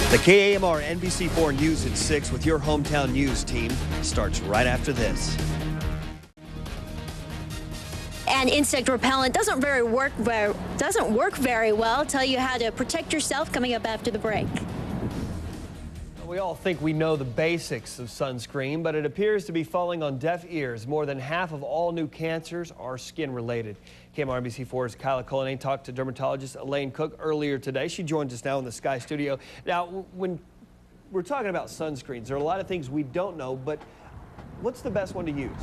The KAMR NBC4 News at 6 with your hometown news team starts right after this. And insect repellent doesn't work very well. Tell you how to protect yourself coming up after the break. We all think we know the basics of sunscreen, but it appears to be falling on deaf ears. More than half of all new cancers are skin related. KAMR NBC4's Dr Elaine talked to dermatologist Elaine Cook earlier today. She joins us now in the Sky Studio. Now, when we're talking about sunscreens, there are a lot of things we don't know, but what's the best one to use?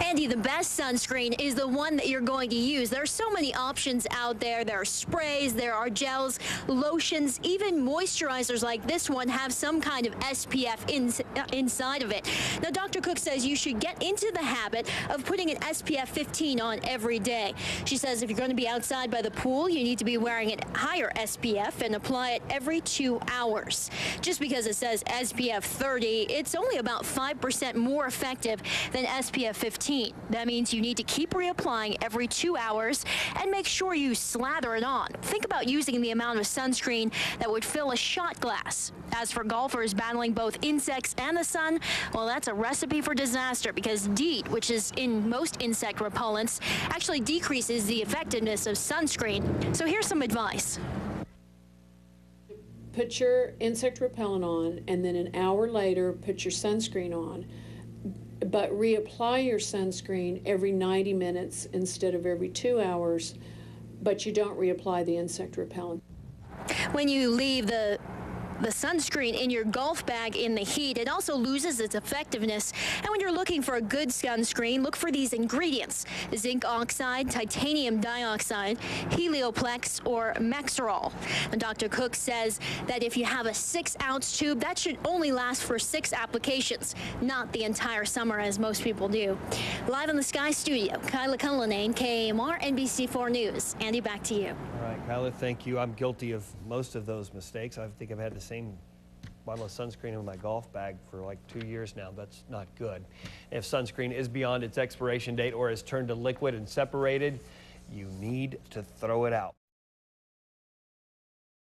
Andy, the best sunscreen is the one that you're going to use. There are so many options out there. There are sprays, there are gels, lotions, even moisturizers like this one have some kind of SPF inside of it. Now, Dr. Cook says you should get into the habit of putting an SPF 15 on every day. She says if you're going to be outside by the pool, you need to be wearing a higher SPF and apply it every 2 hours. Just because it says SPF 30, it's only about 5% more effective than SPF 15. That means you need to keep reapplying every 2 hours and make sure you slather it on. Think about using the amount of sunscreen that would fill a shot glass. As for golfers battling both insects and the sun, well, that's a recipe for disaster because DEET, which is in most insect repellents, actually decreases the effectiveness of sunscreen. So here's some advice. Put your insect repellent on, and then an hour later, put your sunscreen on. But reapply your sunscreen every 90 minutes instead of every 2 hours, but you don't reapply the insect repellent. When you leave the sunscreen in your golf bag in the heat, it also loses its effectiveness. And when you're looking for a good sunscreen, look for these ingredients: zinc oxide, titanium dioxide, helioplex, or Mexerol. And Dr. Cook says that if you have a 6-ounce tube, that should only last for 6 applications, not the entire summer as most people do. Live in the Sky Studio, Dr Elaine, KAMR NBC4 News. Andy, back to you. All right, Kyla, thank you. I'm guilty of most of those mistakes. I think I've had the same bottle of sunscreen in my golf bag for like 2 years now. That's not good. If sunscreen is beyond its expiration date or has turned to liquid and separated, you need to throw it out.